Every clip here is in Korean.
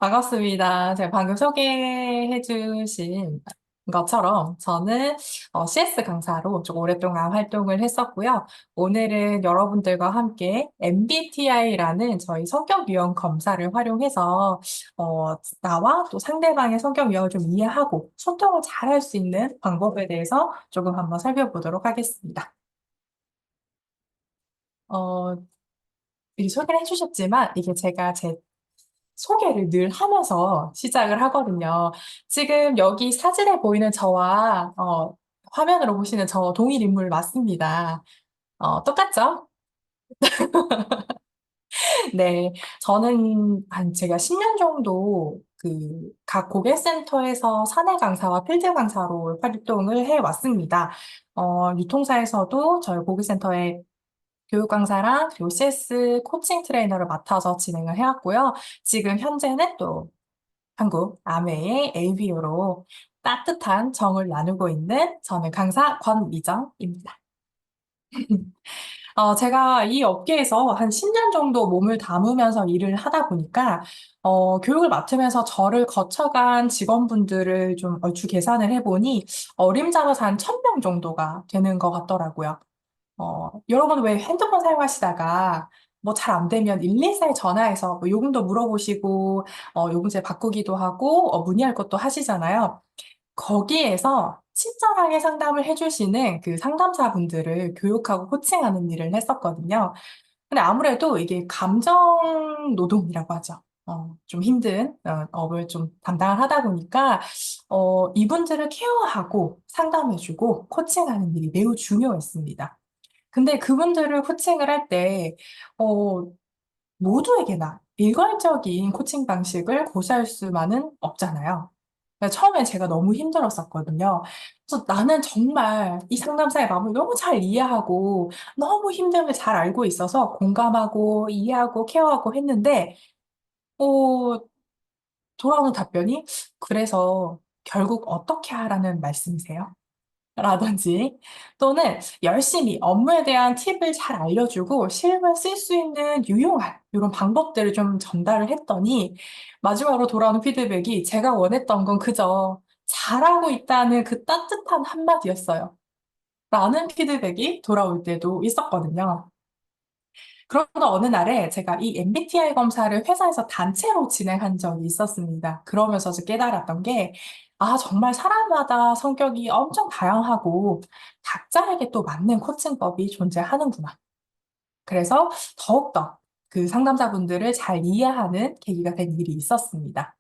반갑습니다. 제가 방금 소개해 주신 것처럼 저는 CS 강사로 좀 오랫동안 활동을 했었고요. 오늘은 여러분들과 함께 MBTI라는 저희 성격 유형 검사를 활용해서 나와 또 상대방의 성격 유형을 좀 이해하고 소통을 잘 할 수 있는 방법에 대해서 조금 한번 살펴보도록 하겠습니다. 어, 미리 소개를 해주셨지만 이게 제가 제 소개를 늘 하면서 시작을 하거든요. 지금 여기 사진에 보이는 저와 화면으로 보시는 저 동일 인물 맞습니다. 똑같죠? 네. 저는 제가 10년 정도 그 각 고객센터에서 사내 강사와 필드 강사로 활동을 해 왔습니다. 유통사에서도 저희 고객센터에 교육 강사랑 그리고 CS 코칭 트레이너를 맡아서 진행을 해왔고요. 지금 현재는 또 한국 아메의 ABO로 따뜻한 정을 나누고 있는 저는 강사 권미정입니다. 제가 이 업계에서 한 10년 정도 몸을 담으면서 일을 하다 보니까, 교육을 맡으면서 저를 거쳐간 직원분들을 좀 얼추 계산을 해보니, 어림잡아서 한 1000명 정도가 되는 것 같더라고요. 여러분 왜 핸드폰 사용하시다가 뭐 잘 안 되면 114에 전화해서 뭐 요금도 물어보시고, 요금제 바꾸기도 하고, 문의할 것도 하시잖아요. 거기에서 친절하게 상담을 해주시는 그 상담사분들을 교육하고 코칭하는 일을 했었거든요. 근데 아무래도 이게 감정 노동이라고 하죠. 좀 힘든 업을 좀 담당을 하다 보니까 이분들을 케어하고 상담해주고 코칭하는 일이 매우 중요했습니다. 근데 그분들을 코칭을 할 때, 모두에게나 일괄적인 코칭 방식을 고수할 수만은 없잖아요. 그러니까 처음엔 제가 너무 힘들었었거든요. 그래서 나는 정말 이 상담사의 마음을 너무 잘 이해하고 너무 힘듦을 잘 알고 있어서 공감하고 이해하고 케어하고 했는데, 어, 돌아오는 답변이 그래서 결국 어떻게 하라는 말씀이세요? 라든지 또는 열심히 업무에 대한 팁을 잘 알려주고 실무에 쓸 수 있는 유용한 이런 방법들을 좀 전달을 했더니 마지막으로 돌아오는 피드백이 제가 원했던 건 그저 잘하고 있다는 그 따뜻한 한마디였어요. 라는 피드백이 돌아올 때도 있었거든요. 그러다 어느 날에 제가 이 MBTI 검사를 회사에서 단체로 진행한 적이 있었습니다. 그러면서 이제 깨달았던 게, 정말 사람마다 성격이 엄청 다양하고 각자에게 또 맞는 코칭법이 존재하는구나. 그래서 더욱더 그 상담자분들을 잘 이해하는 계기가 된 일이 있었습니다.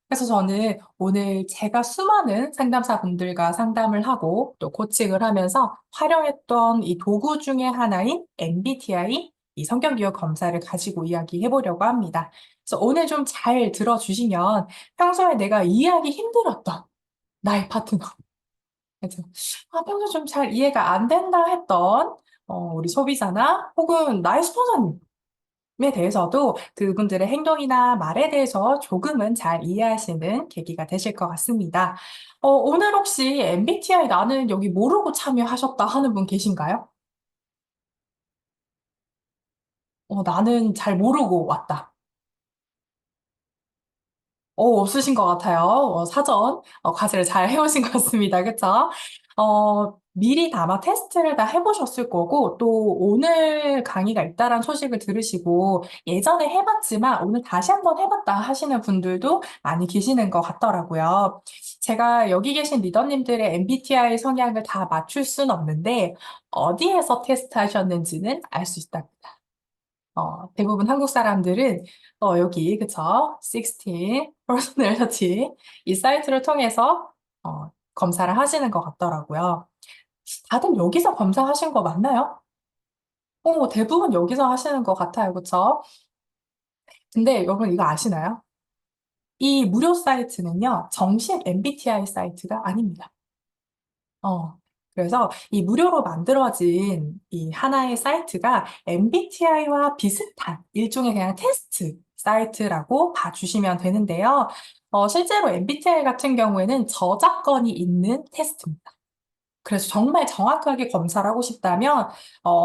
그래서 저는 오늘 제가 수많은 상담사분들과 상담을 하고 또 코칭을 하면서 활용했던 이 도구 중에 하나인 MBTI, 이 성격 유형 검사를 가지고 이야기해 보려고 합니다. 그래서 오늘 좀 잘 들어주시면 평소에 내가 이해하기 힘들었던 나의 파트너, 그래서 평소에 좀 잘 이해가 안 된다 했던 우리 소비자나 혹은 나의 스폰서님, 에 대해서도 그분들의 행동이나 말에 대해서 조금은 잘 이해하시는 계기가 되실 것 같습니다. 오늘 혹시 MBTI 나는 여기 모르고 참여하셨다 하는 분 계신가요? 나는 잘 모르고 왔다. 없으신 것 같아요. 사전 과제를 잘 해오신 것 같습니다. 그쵸? 미리 다 아마 테스트를 다 해보셨을 거고, 또 오늘 강의가 있다란 소식을 들으시고, 예전에 해봤지만 오늘 다시 한번 해봤다 하시는 분들도 많이 계시는 것 같더라고요. 제가 여기 계신 리더님들의 MBTI 성향을 다 맞출 순 없는데, 어디에서 테스트 하셨는지는 알 수 있답니다. 대부분 한국 사람들은 여기 그쵸? 16 personality 이 사이트를 통해서 검사를 하시는 것 같더라고요. 다들 여기서 검사하신 거 맞나요? 대부분 여기서 하시는 것 같아요. 그쵸? 근데 여러분 이거 아시나요? 이 무료 사이트는요, 정식 MBTI 사이트가 아닙니다. 어, 그래서 이 무료로 만들어진 이 하나의 사이트가 MBTI와 비슷한 일종의 그냥 테스트 사이트라고 봐주시면 되는데요. 실제로 MBTI 같은 경우에는 저작권이 있는 테스트입니다. 그래서 정말 정확하게 검사를 하고 싶다면,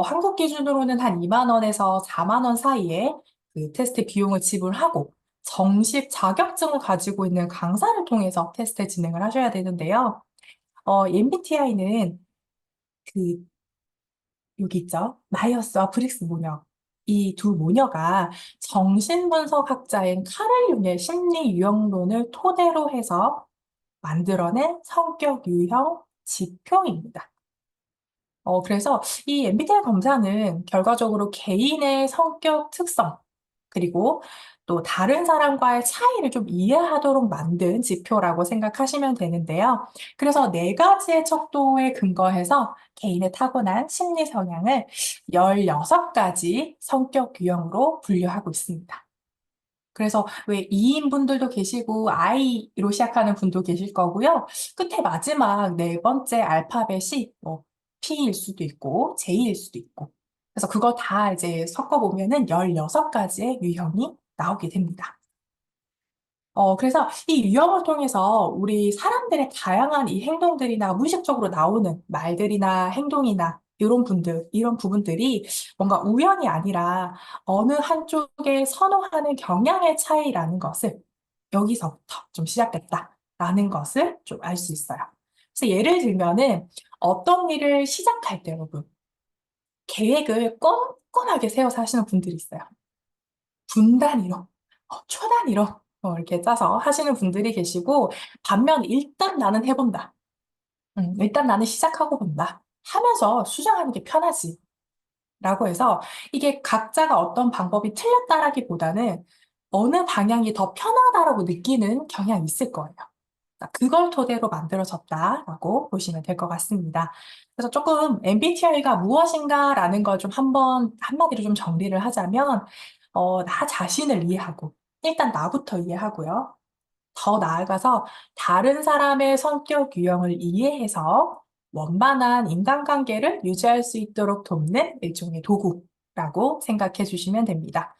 한국 기준으로는 한 2만 원에서 4만 원 사이에 그 테스트 비용을 지불하고, 정식 자격증을 가지고 있는 강사를 통해서 테스트 진행을 하셔야 되는데요. MBTI는 그 여기 있죠. 마이어스와 브릭스 모녀. 이 두 모녀가 정신분석학자인 카를 융의 심리 유형론을 토대로 해서 만들어낸 성격 유형 지표입니다. 그래서 이 MBTI 검사는 결과적으로 개인의 성격 특성, 그리고 또 다른 사람과의 차이를 좀 이해하도록 만든 지표라고 생각하시면 되는데요. 그래서 네 가지의 척도에 근거해서 개인의 타고난 심리 성향을 16가지 성격 유형으로 분류하고 있습니다. 그래서 왜 E인 분들도 계시고 I로 시작하는 분도 계실 거고요. 끝에 마지막 네 번째 알파벳이 뭐 P일 수도 있고 J일 수도 있고. 그래서 그거 다 이제 섞어보면은 16가지의 유형이 나오게 됩니다. 그래서 이 유형을 통해서 우리 사람들의 다양한 이 행동들이나 무의식적으로 나오는 말들이나 행동이나 이런 부분들이 뭔가 우연이 아니라 어느 한쪽에 선호하는 경향의 차이라는 것을 여기서부터 좀 시작됐다라는 것을 좀 알 수 있어요. 그래서 예를 들면은 어떤 일을 시작할 때 여러분, 계획을 꼼꼼하게 세워서 하시는 분들이 있어요. 분 단위로, 초 단위로 이렇게 짜서 하시는 분들이 계시고, 반면 일단 나는 해본다. 일단 나는 시작하고 본다. 하면서 수정하는 게 편하지. 라고 해서 이게 각자가 어떤 방법이 틀렸다라기보다는 어느 방향이 더 편하다라고 느끼는 경향이 있을 거예요. 그걸 토대로 만들어졌다라고 보시면 될 것 같습니다. 그래서 조금 MBTI가 무엇인가라는 걸 좀 한마디로 좀 정리를 하자면, 나 자신을 이해하고, 일단 나부터 이해하고요. 더 나아가서 다른 사람의 성격 유형을 이해해서 원만한 인간관계를 유지할 수 있도록 돕는 일종의 도구라고 생각해 주시면 됩니다.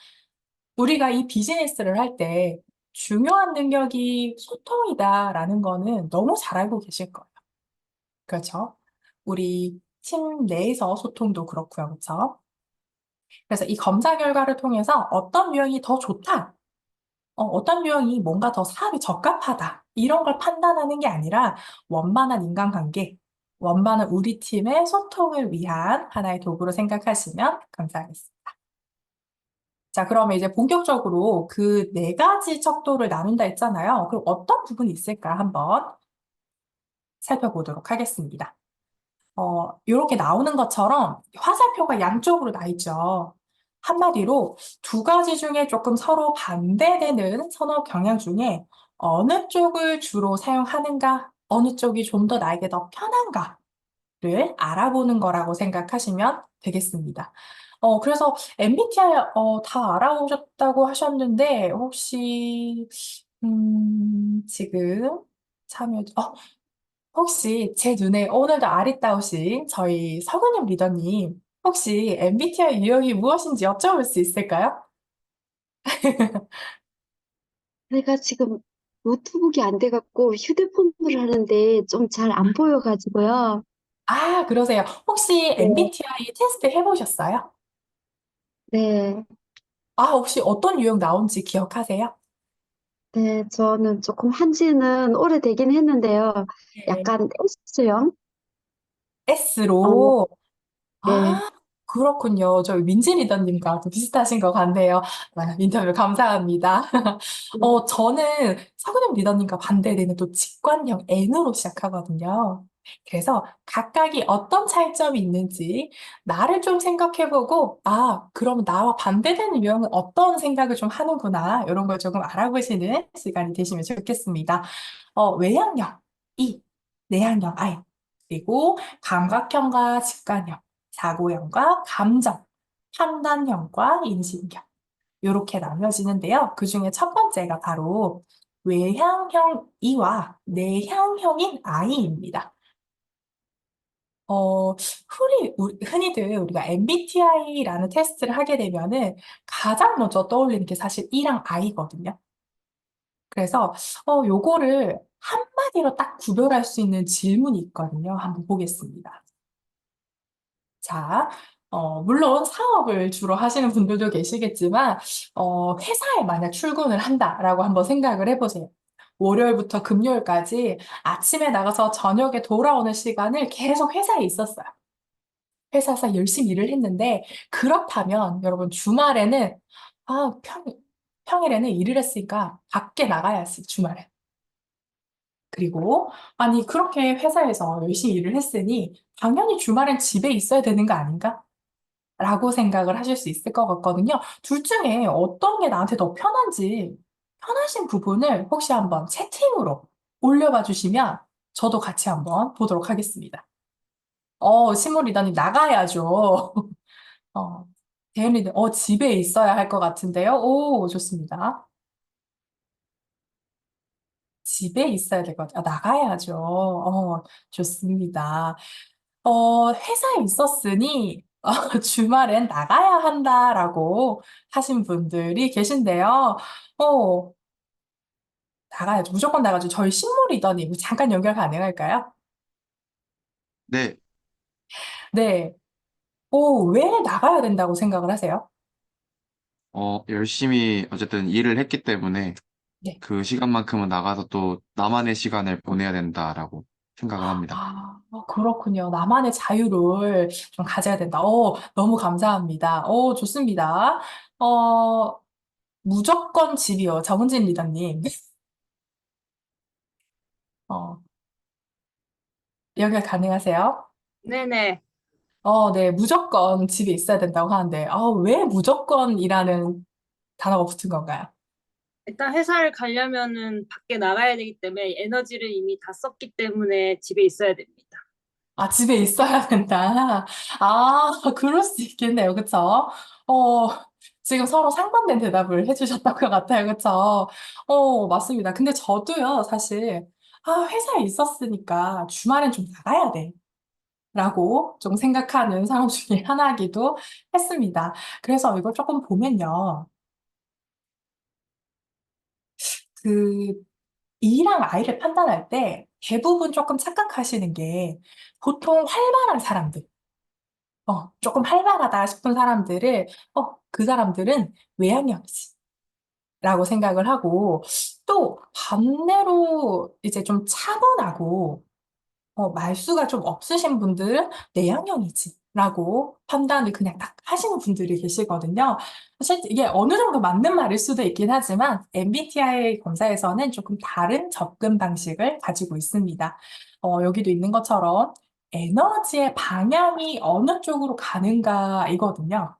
우리가 이 비즈니스를 할 때 중요한 능력이 소통이다라는 거는 너무 잘 알고 계실 거예요. 그렇죠? 우리 팀 내에서 소통도 그렇고요. 그렇죠? 그래서 이 검사 결과를 통해서 어떤 유형이 더 좋다, 어떤 유형이 뭔가 더 사업이 적합하다, 이런 걸 판단하는 게 아니라 원만한 인간관계, 원만한 우리 팀의 소통을 위한 하나의 도구로 생각하시면 감사하겠습니다. 자, 그러면 이제 본격적으로 그 네 가지 척도를 나눈다 했잖아요. 그럼 어떤 부분이 있을까 한번 살펴보도록 하겠습니다. 이렇게 나오는 것처럼 화살표가 양쪽으로 나 있죠. 한마디로 두 가지 중에 조금 서로 반대되는 선호 경향 중에 어느 쪽을 주로 사용하는가, 어느 쪽이 좀 더 나에게 더 편한가, 를 알아보는 거라고 생각하시면 되겠습니다. 그래서 MBTI 다 알아보셨다고 하셨는데 혹시 지금 참여 혹시 제 눈에 오늘도 아리따우신 저희 서근영 리더님 혹시 MBTI 유형이 무엇인지 여쭤볼 수 있을까요? 내가 지금 노트북이 안 돼갖고 휴대폰으로 하는데 좀 잘 안 보여가지고요. 아, 그러세요. 혹시 네, MBTI 테스트 해보셨어요? 네, 아, 혹시 어떤 유형 나온지 기억하세요? 네. 저는 조금 한지는 오래되긴 했는데요. 네. 약간 S형? 어, S로 네. 아, 그렇군요. 저희 민지 리더님과 또 비슷하신 것 같네요. 아, 인터뷰 감사합니다. 저는 서근영 리더님과 반대되는 또 직관형 N으로 시작하거든요. 그래서 각각이 어떤 차이점이 있는지 나를 좀 생각해보고, 아, 그럼 나와 반대되는 유형은 어떤 생각을 좀 하는구나. 이런 걸 조금 알아보시는 시간이 되시면 좋겠습니다. 외향형 E, 내향형 I, 그리고 감각형과 직관형, 사고형과 감정, 판단형과 인식형. 이렇게 나뉘어지는데요. 그 중에 첫 번째가 바로 외향형 E와 내향형인 I입니다. 흔히들 우리가 MBTI라는 테스트를 하게 되면은 가장 먼저 떠올리는 게 사실 E랑 I거든요. 그래서 요거를 한마디로 딱 구별할 수 있는 질문이 있거든요. 한번 보겠습니다. 자, 물론 사업을 주로 하시는 분들도 계시겠지만, 회사에 만약 출근을 한다라고 한번 생각을 해보세요. 월요일부터 금요일까지 아침에 나가서 저녁에 돌아오는 시간을 계속 회사에 있었어요. 회사에서 열심히 일을 했는데, 그렇다면 여러분 주말에는, 아, 평일에는 일을 했으니까 밖에 나가야지, 주말에. 그리고, 아니, 그렇게 회사에서 열심히 일을 했으니, 당연히 주말엔 집에 있어야 되는 거 아닌가? 라고 생각을 하실 수 있을 것 같거든요. 둘 중에 어떤 게 나한테 더 편한지, 편하신 부분을 혹시 한번 채팅으로 올려봐 주시면 저도 같이 한번 보도록 하겠습니다. 신문 리더님 나가야죠. 어, 대현 리더, 집에 있어야 할 것 같은데요. 오, 좋습니다. 집에 있어야 될 것 같아요. 나가야죠. 좋습니다. 회사에 있었으니, 주말엔 나가야 한다라고 하신 분들이 계신데요. 어, 나가야죠. 무조건 나가죠. 저희 식물 리더님, 잠깐 연결 가능할까요? 네, 네. 왜 나가야 된다고 생각을 하세요? 열심히 어쨌든 일을 했기 때문에 네. 그 시간만큼은 나가서 또 나만의 시간을 보내야 된다라고 생각을 합니다. 그렇군요. 나만의 자유를 좀 가져야 된다. 너무 감사합니다. 좋습니다. 어, 무조건 집이요. 정은진 리더님. 어, 연결 가능하세요? 네네. 네, 무조건 집에 있어야 된다고 하는데, 왜 무조건이라는 단어가 붙은 건가요? 일단 회사를 가려면은 밖에 나가야 되기 때문에 에너지를 이미 다 썼기 때문에 집에 있어야 됩니다. 집에 있어야 된다. 그럴 수 있겠네요. 그쵸? 어, 지금 서로 상반된 대답을 해주셨던 것 같아요. 그쵸? 맞습니다. 근데 저도요, 사실, 회사에 있었으니까 주말엔 좀 나가야 돼. 라고 좀 생각하는 사람 중에 하나이기도 했습니다. 그래서 이걸 조금 보면요. 그, 이랑 아이를 판단할 때 대부분 조금 착각하시는 게 보통 활발한 사람들, 조금 활발하다 싶은 사람들을, 그 사람들은 외향형이지. 라고 생각을 하고, 또 반대로 이제 좀 차분하고, 말수가 좀 없으신 분들은 내향형이지. 라고 판단을 그냥 딱 하시는 분들이 계시거든요. 사실 이게 어느 정도 맞는 말일 수도 있긴 하지만 MBTI 검사에서는 조금 다른 접근 방식을 가지고 있습니다. 여기도 있는 것처럼 에너지의 방향이 어느 쪽으로 가는가 이거든요.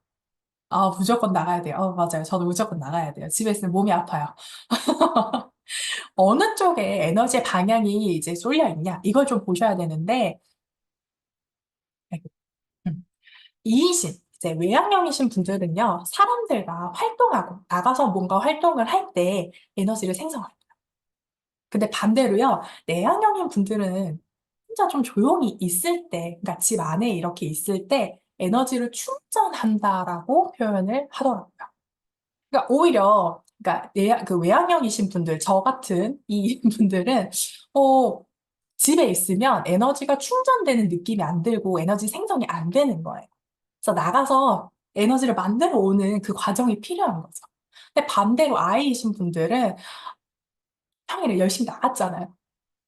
무조건 나가야 돼요. 맞아요. 저도 무조건 나가야 돼요. 집에 있으면 몸이 아파요. 어느 쪽에 에너지의 방향이 이제 쏠려 있냐, 이걸 좀 보셔야 되는데, 아이고, 음. 이이신, 이제 외향형이신 분들은요, 사람들과 활동하고, 나가서 뭔가 활동을 할 때 에너지를 생성해요. 근데 반대로요, 내향형인 분들은 혼자 좀 조용히 있을 때, 그러니까 집 안에 이렇게 있을 때 에너지를 충전한다라고 표현을 하더라고요. 그러니까 오히려, 그러니까 그 외향형이신 분들, 저 같은 이 분들은, 집에 있으면 에너지가 충전되는 느낌이 안 들고 에너지 생성이 안 되는 거예요. 그래서 나가서 에너지를 만들어 오는 그 과정이 필요한 거죠. 근데 반대로 아이이신 분들은 평일에 열심히 나갔잖아요.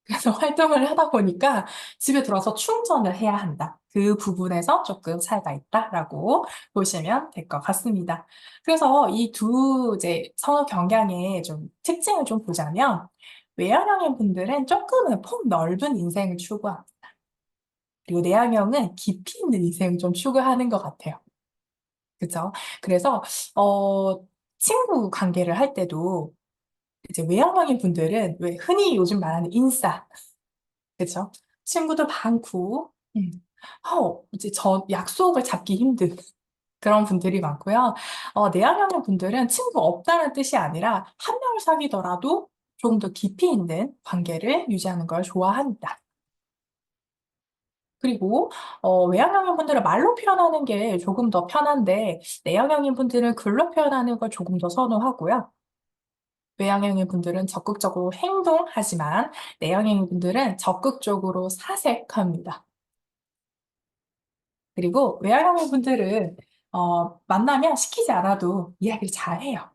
그래서 활동을 하다 보니까 집에 들어와서 충전을 해야 한다. 그 부분에서 조금 차이가 있다라고 보시면 될 것 같습니다. 그래서 이 두 이제 선호 경향의 좀 특징을 좀 보자면 외향형인 분들은 조금은 폭 넓은 인생을 추구합니다. 그리고 내향형은 깊이 있는 인생을 좀 추구하는 것 같아요. 그죠? 그래서 친구 관계를 할 때도 이제 외향형인 분들은 왜 흔히 요즘 말하는 인싸, 그죠? 친구도 많고, 이제 약속을 잡기 힘든 그런 분들이 많고요. 내향형인 분들은 친구 없다는 뜻이 아니라 한 명을 사귀더라도 조금 더 깊이 있는 관계를 유지하는 걸 좋아합니다. 그리고 외향형인 분들은 말로 표현하는 게 조금 더 편한데 내향형인 분들은 글로 표현하는 걸 조금 더 선호하고요. 외향형인 분들은 적극적으로 행동하지만 내향형인 분들은 적극적으로 사색합니다. 그리고 외향형인 분들은 만나면 시키지 않아도 이야기를 잘 해요.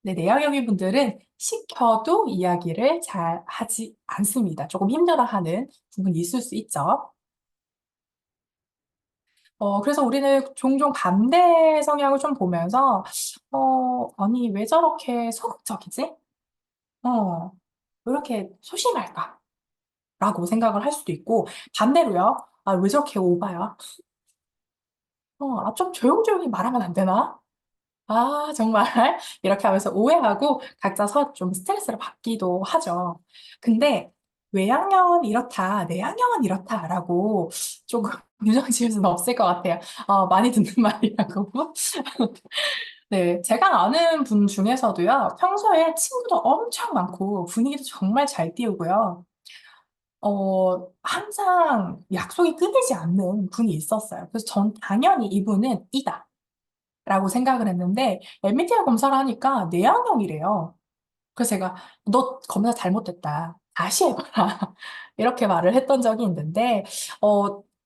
근데 내향형인 분들은 시켜도 이야기를 잘 하지 않습니다. 조금 힘들어하는 부분이 있을 수 있죠. 그래서 우리는 종종 반대 성향을 좀 보면서, 아니, 왜 저렇게 소극적이지? 어, 왜 이렇게 소심할까? 라고 생각을 할 수도 있고, 반대로요. 아, 왜 저렇게 오바야? 좀 조용조용히 말하면 안 되나? 아, 정말. 이렇게 하면서 오해하고 각자 좀 스트레스를 받기도 하죠. 근데 외향형은 이렇다, 내향형은 이렇다라고 조금 규정 지을 수는 없을 것 같아요. 많이 듣는 말이라고. 네, 제가 아는 분 중에서도요, 평소에 친구도 엄청 많고 분위기도 정말 잘 띄우고요. 항상 약속이 끊이지 않는 분이 있었어요. 그래서 전 당연히 이분은 이다. 라고 생각을 했는데, MBTI 검사를 하니까 내향형이래요. 그래서 제가, 너 검사 잘못됐다. 다시 해봐라. 이렇게 말을 했던 적이 있는데,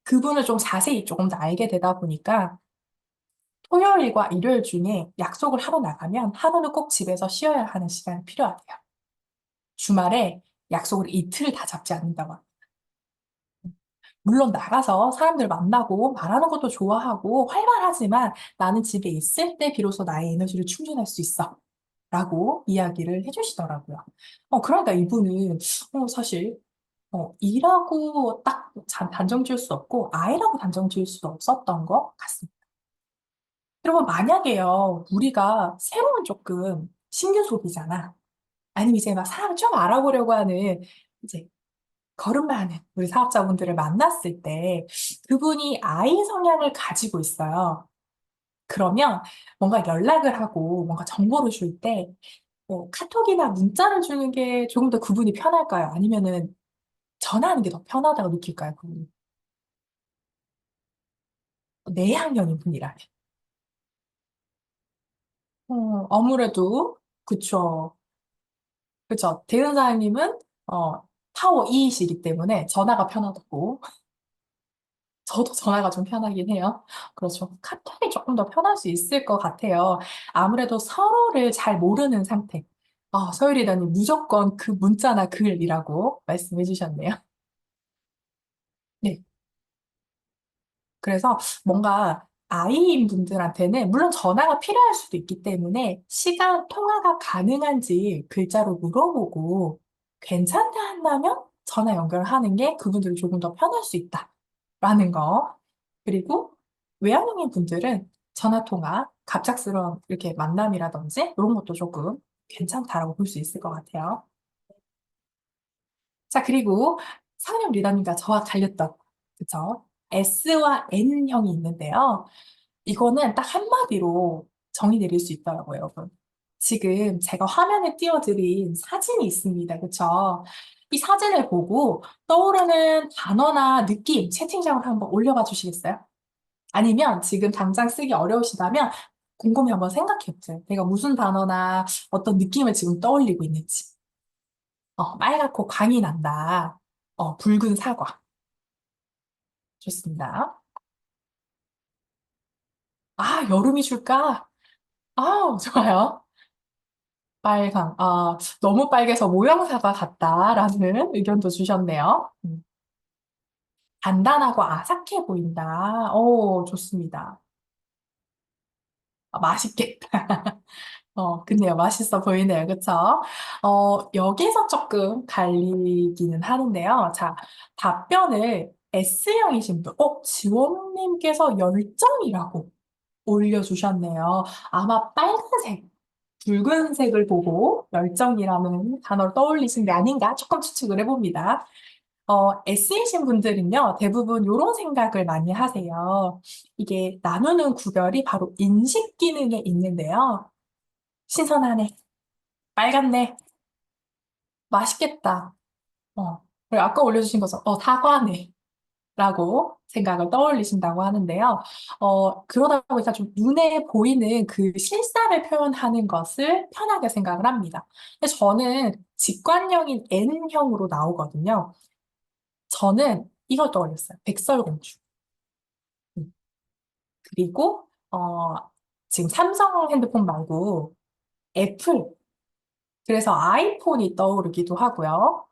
그분을 좀 자세히 조금 더 알게 되다 보니까, 토요일과 일요일 중에 약속을 하러 나가면 하루는 꼭 집에서 쉬어야 하는 시간이 필요하대요. 주말에 약속을 이틀 다 잡지 않는다고 합니다. 물론 나가서 사람들 만나고 말하는 것도 좋아하고 활발하지만 나는 집에 있을 때 비로소 나의 에너지를 충전할 수 있어. 라고 이야기를 해주시더라고요. 그러니까 이분은 사실 이라고 딱 단정 지을 수 없고 아이라고 단정 지을 수도 없었던 것 같습니다. 그러면 만약에요, 우리가 새로운 조금 신규 소비자나 아니면 이제 막 사람을 좀 알아보려고 하는 이제 걸음 많은 우리 사업자분들을 만났을 때 그분이 아이 성향을 가지고 있어요. 그러면 뭔가 연락을 하고 뭔가 정보를 줄 때 카톡이나 문자를 주는 게 조금 더 그분이 편할까요? 아니면은 전화하는 게 더 편하다고 느낄까요? 그분이 내향형인 분이라면. 아무래도 그쵸. 그쵸. 대은사님은 파워 E이시기 때문에 전화가 편하다고. 저도 전화가 좀 편하긴 해요. 그렇죠. 카톡이 조금 더 편할 수 있을 것 같아요. 아무래도 서로를 잘 모르는 상태. 서유리다님 무조건 그 문자나 글이라고 말씀해 주셨네요. 네. 그래서 뭔가 아이인 분들한테는 물론 전화가 필요할 수도 있기 때문에 시간 통화가 가능한지 글자로 물어보고 괜찮다 한다면 전화 연결을 하는 게 그분들이 조금 더 편할 수 있다라는 거. 그리고 외향형인 분들은 전화 통화, 갑작스러운 이렇게 만남이라든지 이런 것도 조금 괜찮다라고 볼 수 있을 것 같아요. 자, 그리고 상영 리더님과 저와 갈렸던, 그쵸? S와 N형이 있는데요. 이거는 딱 한마디로 정의 내릴 수 있더라고요, 여러분. 지금 제가 화면에 띄워드린 사진이 있습니다. 그쵸? 이 사진을 보고 떠오르는 단어나 느낌 채팅창으로 한번 올려봐 주시겠어요? 아니면 지금 당장 쓰기 어려우시다면 곰곰이 한번 생각해 보세요. 내가 무슨 단어나 어떤 느낌을 지금 떠올리고 있는지. 빨갛고 광이 난다. 붉은 사과. 좋습니다. 아, 여름이 줄까? 좋아요. 빨강. 너무 빨개서 모형사과 같다라는 의견도 주셨네요. 단단하고 아삭해 보인다. 좋습니다. 맛있겠다. 근데요, 맛있어 보이네요. 그쵸? 여기서 조금 갈리기는 하는데요. 자, 답변을 S형이신 분, 지원님께서 열정이라고 올려주셨네요. 아마 빨간색, 붉은색을 보고 열정이라는 단어를 떠올리신 게 아닌가 조금 추측을 해봅니다. S이신 분들은요, 대부분 이런 생각을 많이 하세요. 이게 나누는 구별이 바로 인식 기능에 있는데요. 신선하네, 빨갛네, 맛있겠다. 그리고 아까 올려주신 것처럼, 사과네. 라고 생각을 떠올리신다고 하는데요. 그러다 보니까 좀 눈에 보이는 그 실사를 표현하는 것을 편하게 생각을 합니다. 근데 저는 직관형인 N형으로 나오거든요. 저는 이걸 떠올렸어요. 백설공주. 그리고 지금 삼성 핸드폰 말고 애플, 그래서 아이폰이 떠오르기도 하고요.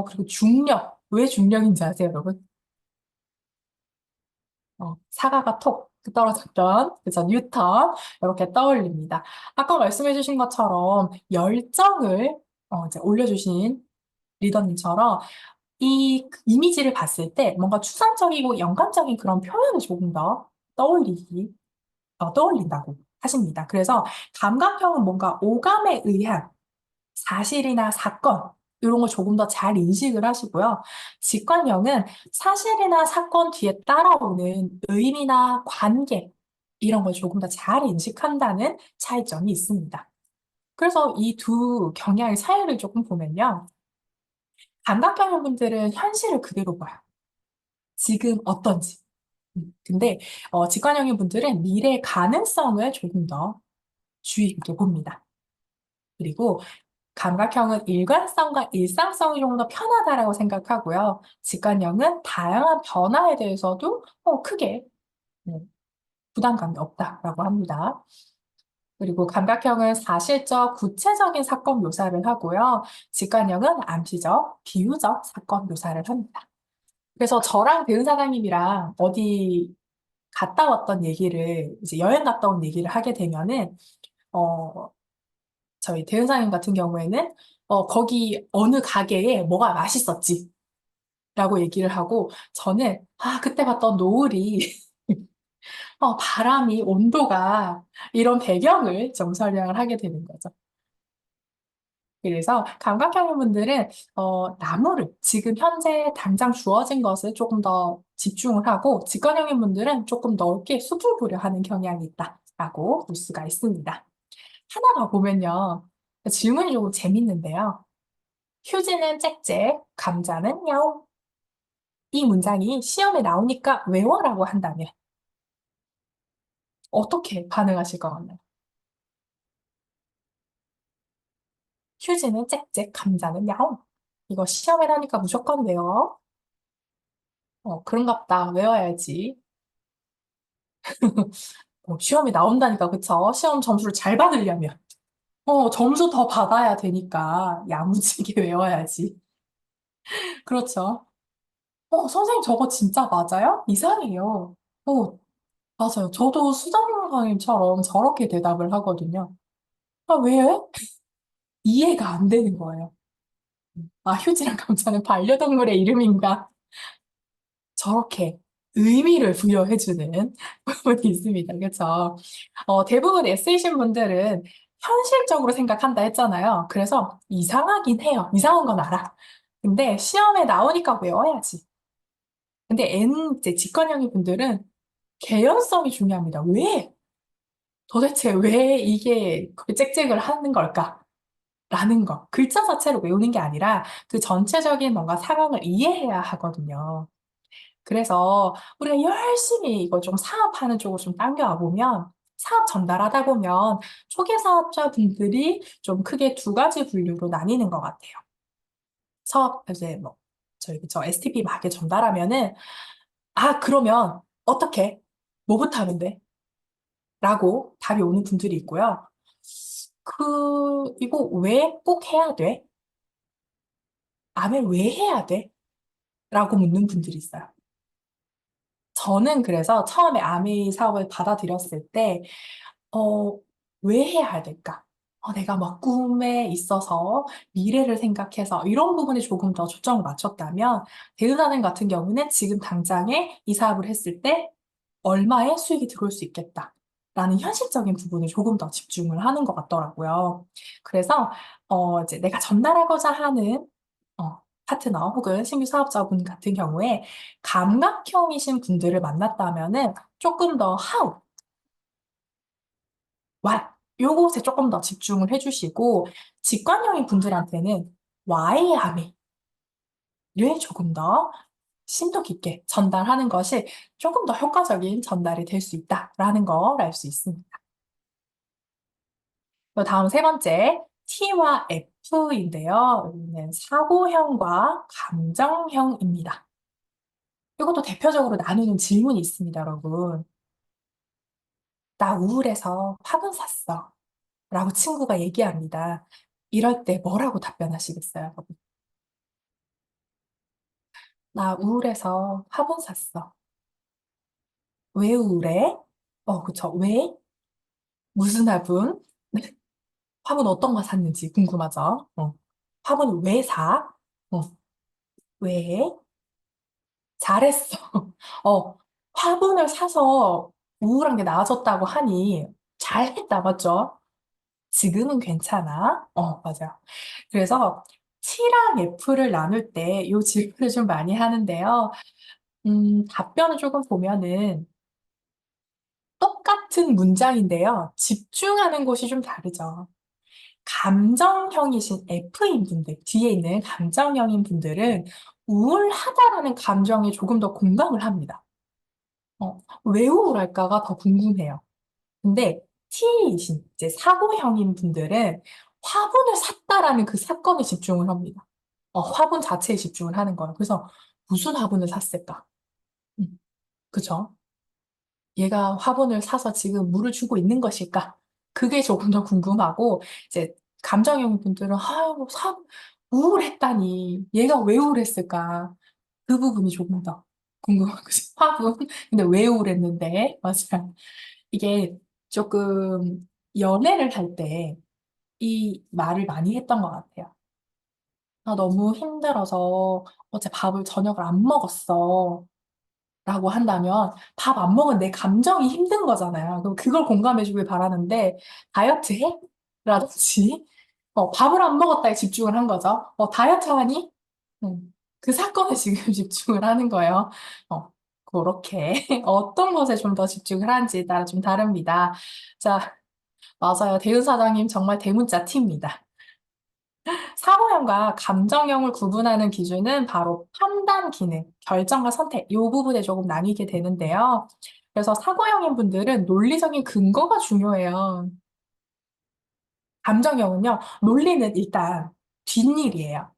그리고 중력, 왜 중력인지 아세요, 여러분? 사과가 톡 떨어졌던, 그래서 뉴턴, 이렇게 떠올립니다. 아까 말씀해주신 것처럼 열정을 이제 올려주신 리더님처럼 이 이미지를 봤을 때 뭔가 추상적이고 연관적인 그런 표현을 조금 더 떠올린다고 하십니다. 그래서 감각형은 뭔가 오감에 의한 사실이나 사건, 이런 걸 조금 더 잘 인식을 하시고요. 직관형은 사실이나 사건 뒤에 따라오는 의미나 관계, 이런 걸 조금 더 잘 인식한다는 차이점이 있습니다. 그래서 이 두 경향의 차이를 조금 보면요. 감각형의 분들은 현실을 그대로 봐요. 지금 어떤지. 근데 직관형의 분들은 미래 가능성을 조금 더 주의 깊게 봅니다. 그리고 감각형은 일관성과 일상성이 좀 더 편하다라고 생각하고요. 직관형은 다양한 변화에 대해서도 크게 네, 부담감이 없다라고 합니다. 그리고 감각형은 사실적, 구체적인 사건 묘사를 하고요. 직관형은 암시적, 비유적 사건 묘사를 합니다. 그래서 저랑 배은 사장님이랑 어디 갔다 왔던 얘기를, 이제 여행 갔다 온 얘기를 하게 되면은, 어, 저희 대은사님 같은 경우에는 거기 어느 가게에 뭐가 맛있었지 라고 얘기를 하고 저는 그때 봤던 노을이 바람이 온도가 이런 배경을 좀 설명을 하게 되는 거죠. 그래서 감각형의 분들은 나무를 지금 현재 당장 주어진 것을 조금 더 집중을 하고 직관형의 분들은 조금 넓게 숲을 보려 하는 경향이 있다라고 볼 수가 있습니다. 하나 더 보면요. 질문이 조금 재밌는데요. 휴지는 짹짹, 감자는 야옹. 이 문장이 시험에 나오니까 외워라고 한다면 어떻게 반응하실 것 같나요? 휴지는 짹짹, 감자는 야옹. 이거 시험에 나오니까 무조건 외워. 그런갑다. 외워야지. 시험에 나온다니까, 그쵸? 시험 점수를 잘 받으려면. 점수 더 받아야 되니까 야무지게 외워야지. 그렇죠. 선생님 저거 진짜 맞아요? 이상해요. 맞아요. 저도 수정 선생님처럼 저렇게 대답을 하거든요. 왜? 이해가 안 되는 거예요. 휴지랑 감자는 반려동물의 이름인가? 저렇게 의미를 부여해주는 부분이 있습니다. 그렇죠? 대부분 에세이신 분들은 현실적으로 생각한다 했잖아요. 그래서 이상하긴 해요. 이상한 건 알아. 근데 시험에 나오니까 외워야지. 근데 이제 직관형의 분들은 개연성이 중요합니다. 왜? 도대체 왜 이게 그렇게 짹짹을 하는 걸까? 라는 거. 글자 자체로 외우는 게 아니라 그 전체적인 뭔가 상황을 이해해야 하거든요. 그래서 우리가 열심히 이거 좀 사업하는 쪽으로 좀 당겨와 보면 사업 전달하다 보면 초기 사업자분들이 좀 크게 두 가지 분류로 나뉘는 것 같아요. 사업 이제 뭐 저희 저 STP 막에 전달하면은 그러면 어떻게? 뭐부터 하면 돼? 라고 답이 오는 분들이 있고요. 이거 왜 꼭 해야 돼? 왜 해야 돼? 라고 묻는 분들이 있어요. 저는 그래서 처음에 아메이 사업을 받아들였을 때, 어, 왜 해야 될까? 내가 막 꿈에 있어서 미래를 생각해서 이런 부분에 조금 더 초점을 맞췄다면, 대은하는 같은 경우는 지금 당장에 이 사업을 했을 때 얼마의 수익이 들어올 수 있겠다. 라는 현실적인 부분을 조금 더 집중을 하는 것 같더라고요. 그래서, 이제 내가 전달하고자 하는, 파트너 혹은 신규 사업자분 같은 경우에 감각형이신 분들을 만났다면은 조금 더 how, what, 요것에 조금 더 집중을 해주시고, 직관형인 분들한테는 why, 하me를 조금 더 심도 깊게 전달하는 것이 조금 더 효과적인 전달이 될 수 있다라는 걸 알 수 있습니다. 다음 세 번째, T와 F인데요. 여기는 사고형과 감정형입니다. 이것도 대표적으로 나누는 질문이 있습니다, 여러분. 나 우울해서 화분 샀어. 라고 친구가 얘기합니다. 이럴 때 뭐라고 답변하시겠어요, 여러분? 나 우울해서 화분 샀어. 왜 우울해? 그쵸. 왜? 무슨 화분? 화분 어떤 거 샀는지 궁금하죠? 화분 왜 사? 어, 왜? 잘했어. 어, 화분을 사서 우울한 게 나아졌다고 하니 잘했다, 맞죠? 지금은 괜찮아? 맞아요. 그래서 T랑 F를 나눌 때 이 질문을 좀 많이 하는데요. 답변을 조금 보면은 똑같은 문장인데요. 집중하는 곳이 좀 다르죠. 감정형이신 F인 분들, 뒤에 있는 감정형인 분들은 우울하다라는 감정에 조금 더 공감을 합니다. 왜 우울할까가 더 궁금해요. 근데 T이신 이제 사고형인 분들은 화분을 샀다라는 그 사건에 집중을 합니다. 화분 자체에 집중을 하는 거예요. 그래서 무슨 화분을 샀을까? 음, 그죠? 얘가 화분을 사서 지금 물을 주고 있는 것일까? 그게 조금 더 궁금하고, 이제 감정형 분들은, 우울했다니. 얘가 왜 우울했을까? 그 부분이 조금 더 궁금한 거죠. 화분. 근데 왜 우울했는데? 맞아요. 이게 조금 연애를 할 때 이 말을 많이 했던 것 같아요. 나 너무 힘들어서 어제 밥을 저녁을 안 먹었어. 라고 한다면 밥 안 먹은 내 감정이 힘든 거잖아요. 그럼 그걸 공감해주길 바라는데 다이어트 해? 라든지 밥을 안 먹었다에 집중을 한 거죠. 다이어트 하니? 그 사건에 지금 집중을 하는 거예요. 그렇게 어떤 것에 좀 더 집중을 하는지에 따라 좀 다릅니다. 자, 맞아요. 대은 사장님 정말 대문자 T입니다. 사고형과 감정형을 구분하는 기준은 바로 판단 기능, 결정과 선택, 이 부분에 조금 나뉘게 되는데요. 그래서 사고형인 분들은 논리적인 근거가 중요해요. 감정형은요, 논리는 일단 뒷일이에요.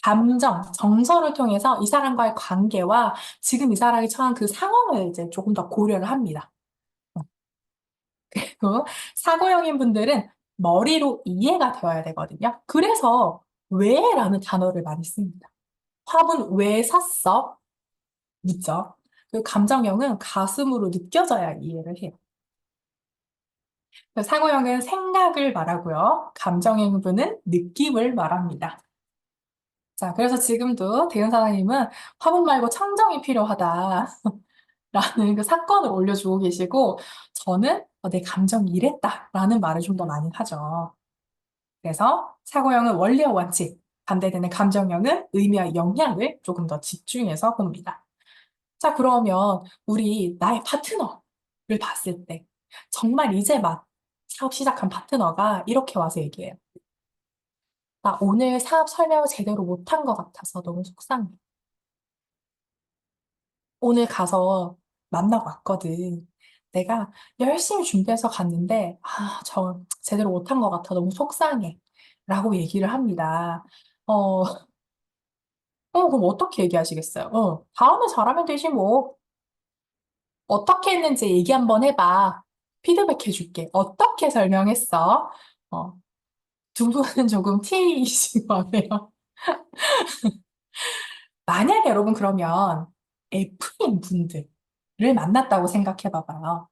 감정, 정서를 통해서 이 사람과의 관계와 지금 이 사람이 처한 그 상황을 이제 조금 더 고려를 합니다. 그리고 사고형인 분들은 머리로 이해가 되어야 되거든요. 그래서 왜라는 단어를 많이 씁니다. 화분 왜 샀어? 묻죠. 그 감정형은 가슴으로 느껴져야 이해를 해요. 사고형은 생각을 말하고요. 감정형분은 느낌을 말합니다. 자, 그래서 지금도 대은 사장님은 화분 말고 청정이 필요하다. 라는 그 사건을 올려주고 계시고, 저는 내 감정이 이랬다. 라는 말을 좀 더 많이 하죠. 그래서 사고형은 원리와 원칙, 반대되는 감정형은 의미와 영향을 조금 더 집중해서 봅니다. 자, 그러면 우리 나의 파트너를 봤을 때 정말 이제 막 사업 시작한 파트너가 이렇게 와서 얘기해요. 나 오늘 사업 설명을 제대로 못한 것 같아서 너무 속상해. 오늘 가서 만나고 왔거든. 내가 열심히 준비해서 갔는데, 제대로 못한 것 같아. 너무 속상해. 라고 얘기를 합니다. 어, 그럼 어떻게 얘기하시겠어요? 다음에 잘하면 되지 뭐. 어떻게 했는지 얘기 한번 해봐. 피드백 해줄게. 어떻게 설명했어? 어, 두 분은 조금 T이신 거네요. 만약에 여러분 그러면 F인 분들을 만났다고 생각해 봐봐요.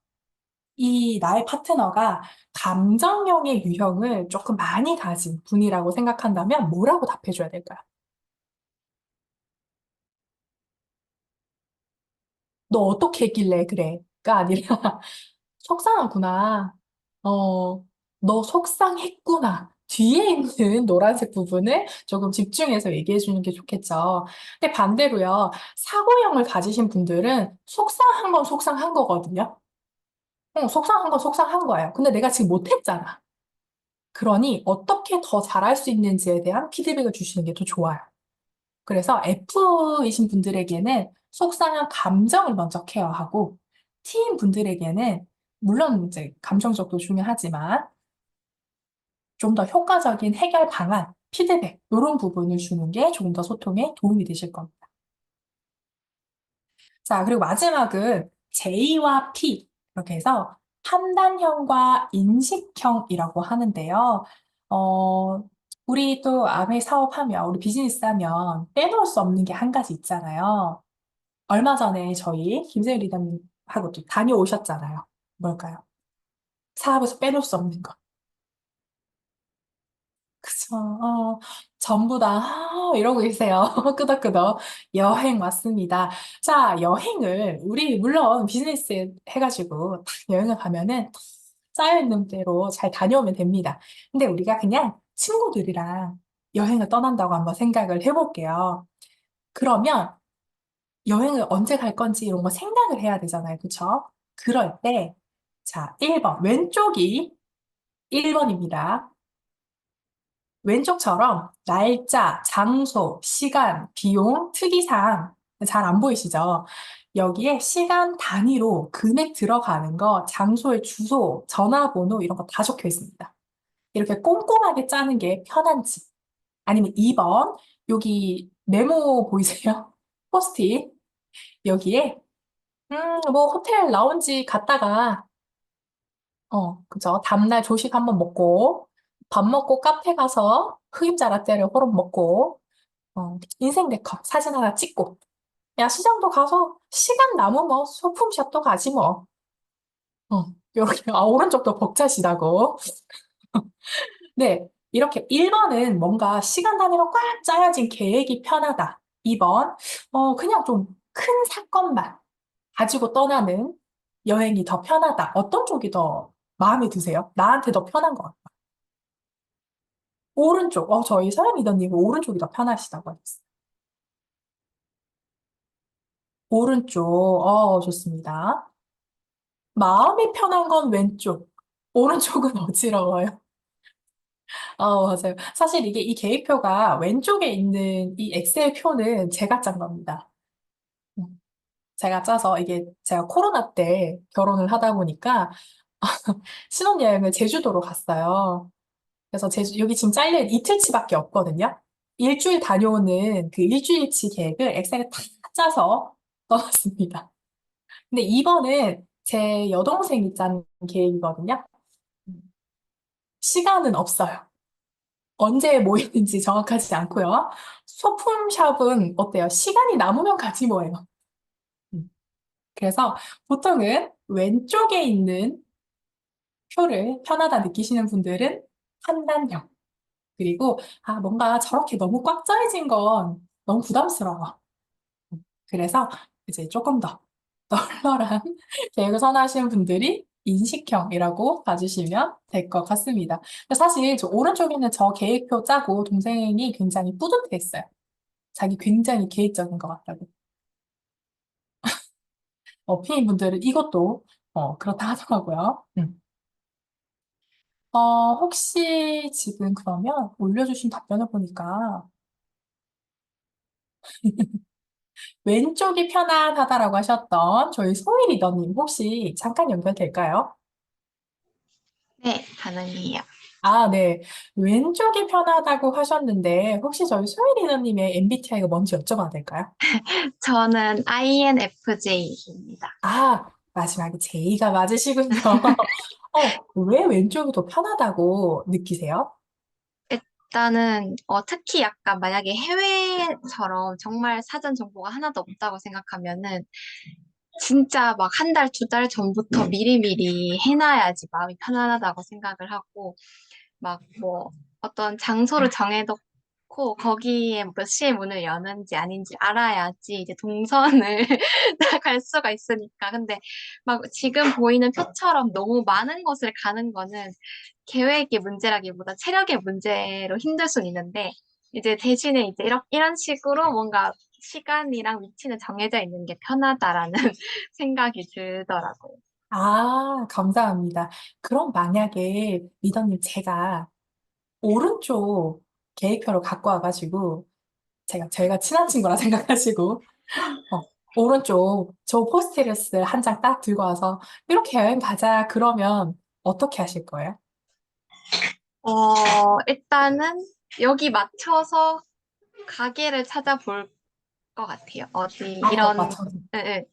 이 나의 파트너가 감정형의 유형을 조금 많이 가진 분이라고 생각한다면 뭐라고 답해줘야 될까요? 너 어떻게 했길래 그래?가 아니라 속상하구나. 어, 너 속상했구나. 뒤에 있는 노란색 부분을 조금 집중해서 얘기해 주는 게 좋겠죠. 근데 반대로요, 사고형을 가지신 분들은 속상한 건 속상한 거거든요. 속상한 건 속상한 거예요. 근데 내가 지금 못했잖아. 그러니 어떻게 더 잘할 수 있는지에 대한 피드백을 주시는 게 더 좋아요. 그래서 F이신 분들에게는 속상한 감정을 먼저 케어하고, T인 분들에게는 물론 이제 감정적도 중요하지만 좀 더 효과적인 해결 방안, 피드백, 이런 부분을 주는 게 조금 더 소통에 도움이 되실 겁니다. 자, 그리고 마지막은 J와 P. 이렇게 해서 판단형과 인식형이라고 하는데요. 어, 우리 또 아메 사업하면, 우리 비즈니스 하면 빼놓을 수 없는 게 한 가지 있잖아요. 얼마 전에 저희 김세윤 리더님하고 또 다녀오셨잖아요. 뭘까요? 사업에서 빼놓을 수 없는 거. 그쵸. 전부 다, 이러고 계세요. 끄덕끄덕. 여행 왔습니다. 자, 여행을, 우리, 물론 비즈니스 해가지고, 딱 여행을 가면은, 쌓여있는 대로 잘 다녀오면 됩니다. 근데 우리가 그냥 친구들이랑 여행을 떠난다고 한번 생각을 해볼게요. 그러면, 여행을 언제 갈 건지 이런 거 생각을 해야 되잖아요. 그쵸? 그럴 때, 자, 1번. 왼쪽이 1번입니다. 왼쪽처럼 날짜, 장소, 시간, 비용, 특이사항 잘 안 보이시죠? 여기에 시간 단위로 금액 들어가는 거, 장소의 주소, 전화번호 이런 거 다 적혀 있습니다. 이렇게 꼼꼼하게 짜는 게 편한지. 아니면 2번, 여기 메모 보이세요? 포스트잇. 여기에 뭐 호텔 라운지 갔다가 그죠. 다음날 조식 한번 먹고, 밥 먹고 카페 가서 흑임자 라떼를 호롱 먹고, 인생 네컷 사진 하나 찍고, 야, 시장도 가서 시간 남으면 소품샵도 가지 뭐. 요렇게, 오른쪽도 벅차시다고. 네, 이렇게 1번은 뭔가 시간 단위로 꽉 짜여진 계획이 편하다. 2번, 그냥 좀 큰 사건만 가지고 떠나는 여행이 더 편하다. 어떤 쪽이 더 마음에 드세요? 나한테 더 편한 것 같아요. 오른쪽. 저희 서현 리더님은 오른쪽이 더 편하시다고 하셨어요. 오른쪽. 좋습니다. 마음이 편한 건 왼쪽. 오른쪽은 어지러워요. 맞아요. 사실 이게 이 계획표가 왼쪽에 있는 이 엑셀 표는 제가 짠 겁니다. 음, 제가 짜서 이게 제가 코로나 때 결혼을 하다 보니까 신혼여행을 제주도로 갔어요. 그래서 여기 지금 잘린 이틀치밖에 없거든요. 일주일 다녀오는 그 일주일치 계획을 엑셀에 다 짜서 써놨습니다. 근데 이번은 제 여동생이 짠 계획이거든요. 음, 시간은 없어요. 언제 모이는지 정확하지 않고요. 소품샵은 어때요? 시간이 남으면 가지 뭐예요. 음, 그래서 보통은 왼쪽에 있는 표를 편하다 느끼시는 분들은 판단형. 그리고, 뭔가 저렇게 너무 꽉 짜여진 건 너무 부담스러워. 그래서 이제 조금 더 널널한 계획을 선호하시는 분들이 인식형이라고 봐주시면 될 것 같습니다. 근데 사실 저 오른쪽에 있는 저 계획표 짜고 동생이 굉장히 뿌듯했어요. 자기 굉장히 계획적인 것 같다고. 피해분들은 이것도 그렇다 하더라고요. 혹시 지금 그러면 올려주신 답변을 보니까 왼쪽이 편안하다라고 하셨던 저희 소희 리더님 혹시 잠깐 연결될까요? 네, 가능해요. 네. 왼쪽이 편하다고 하셨는데 혹시 저희 소희 리더님의 MBTI가 뭔지 여쭤봐도 될까요? 저는 INFJ입니다. 마지막에 J가 맞으시군요. 왜 왼쪽이 더 편하다고 느끼세요? 일단은 특히 약간 만약에 해외처럼 정말 사전 정보가 하나도 없다고 생각하면은 진짜 막 한 달, 두 달 전부터 미리미리 해놔야지 마음이 편안하다고 생각을 하고 막 뭐 어떤 장소를 정해놓고 거기에 몇 시에 문을 여는지 아닌지 알아야지 이제 동선을 갈 수가 있으니까. 근데 막 지금 보이는 표처럼 너무 많은 곳을 가는 거는 계획의 문제라기보다 체력의 문제로 힘들 수는 있는데 이제 대신에 이제 이런 식으로 뭔가 시간이랑 위치는 정해져 있는 게 편하다라는 생각이 들더라고요. 감사합니다. 그럼 만약에 리더님 제가 오른쪽 계획표를 갖고 와가지고 제가 친한 친구라 생각하시고 오른쪽 저 포스트잇을 한 장 딱 들고 와서 이렇게 여행 가자 그러면 어떻게 하실 거예요? 일단은 여기 맞춰서 가게를 찾아볼 것 같아요. 어디 이런 맞춰서. 예, 예.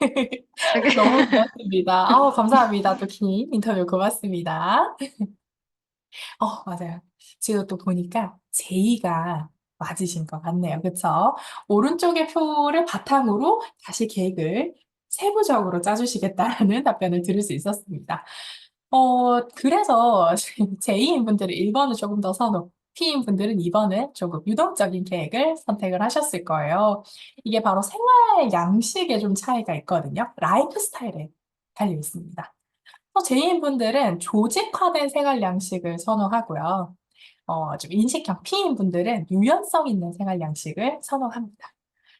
너무 고맙습니다. 감사합니다. 또 긴 인터뷰 고맙습니다. 맞아요. 지금 또 보니까 제의가 맞으신 것 같네요. 그쵸? 오른쪽의 표를 바탕으로 다시 계획을 세부적으로 짜주시겠다라는 답변을 들을 수 있었습니다. 그래서 J인 분들은 1번을 조금 더 선호, P인 분들은 2번을 조금 유동적인 계획을 선택을 하셨을 거예요. 이게 바로 생활 양식에 좀 차이가 있거든요. 라이프 스타일에 달려 있습니다. J인 분들은 조직화된 생활 양식을 선호하고요. 좀 인식형 P인 분들은 유연성 있는 생활 양식을 선호합니다.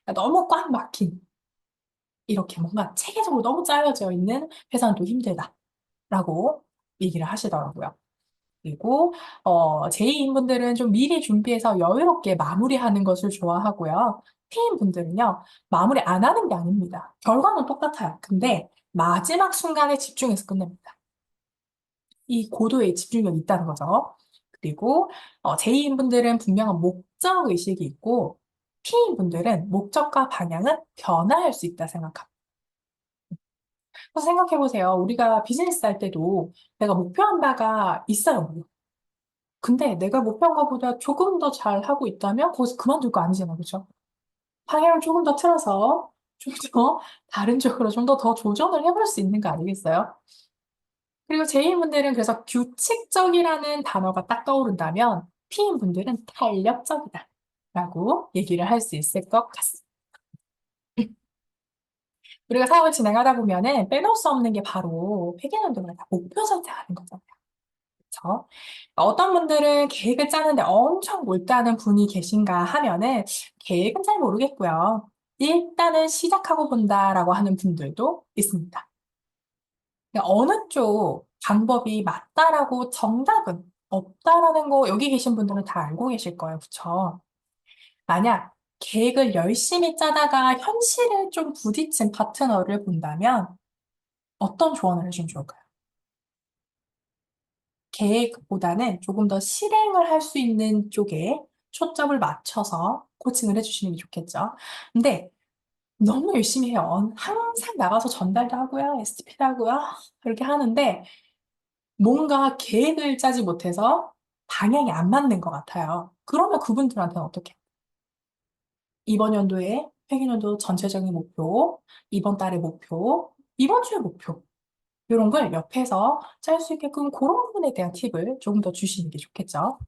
그러니까 너무 꽉 막힌, 이렇게 뭔가 체계적으로 너무 짜여져 있는 회사는 또 힘들다라고 얘기를 하시더라고요. 그리고 J인 분들은 좀 미리 준비해서 여유롭게 마무리하는 것을 좋아하고요. P인 분들은요, 마무리 안 하는 게 아닙니다. 결과는 똑같아요. 근데 마지막 순간에 집중해서 끝냅니다. 이 고도의 집중력이 있다는 거죠. 그리고 J인 분들은 분명한 목적 의식이 있고 P인 분들은 목적과 방향은 변화할 수 있다 생각합니다. 그래서 생각해 보세요. 우리가 비즈니스 할 때도 내가 목표한 바가 있어요. 근데 내가 목표한 것보다 조금 더 잘하고 있다면 거기서 그만둘 거 아니잖아, 그죠? 방향을 조금 더 틀어서 좀 더 다른 쪽으로 좀 더 조정을 해볼 수 있는 거 아니겠어요? 그리고 J인분들은 그래서 규칙적이라는 단어가 딱 떠오른다면 P인분들은 탄력적이다 라고 얘기를 할 수 있을 것 같습니다. 우리가 사업을 진행하다 보면은 빼놓을 수 없는 게 바로 회계연도가 다 목표 설정하는 거잖아요. 그렇죠? 어떤 분들은 계획을 짜는데 엄청 몰두하는 분이 계신가 하면은 계획은 잘 모르겠고요. 일단은 시작하고 본다라고 하는 분들도 있습니다. 어느 쪽 방법이 맞다라고 정답은 없다라는 거 여기 계신 분들은 다 알고 계실 거예요. 그쵸? 만약 계획을 열심히 짜다가 현실에 좀 부딪힌 파트너를 본다면 어떤 조언을 해주면 좋을까요? 계획보다는 조금 더 실행을 할 수 있는 쪽에 초점을 맞춰서 코칭을 해주시는 게 좋겠죠. 근데 너무 열심히 해요. 항상 나가서 전달도 하고요, STP도 하고요, 그렇게 하는데 뭔가 계획을 짜지 못해서 방향이 안 맞는 것 같아요. 그러면 그분들한테는 어떻게? 이번 연도에 회계연도 전체적인 목표, 이번 달의 목표, 이번 주의 목표 이런 걸 옆에서 짤 수 있게끔 그런 부분에 대한 팁을 조금 더 주시는 게 좋겠죠.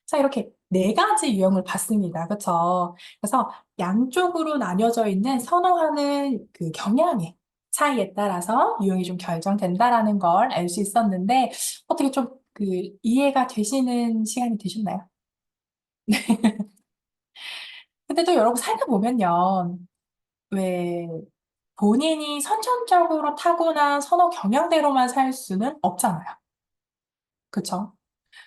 자, 이렇게 네 가지 유형을 봤습니다. 그쵸? 그래서 양쪽으로 나뉘어져 있는 선호하는 그 경향의 차이에 따라서 유형이 좀 결정된다라는 걸 알 수 있었는데, 어떻게 좀 그 이해가 되시는 시간이 되셨나요? 근데 또 여러분 살다 보면요. 왜 본인이 선천적으로 타고난 선호 경향대로만 살 수는 없잖아요. 그쵸?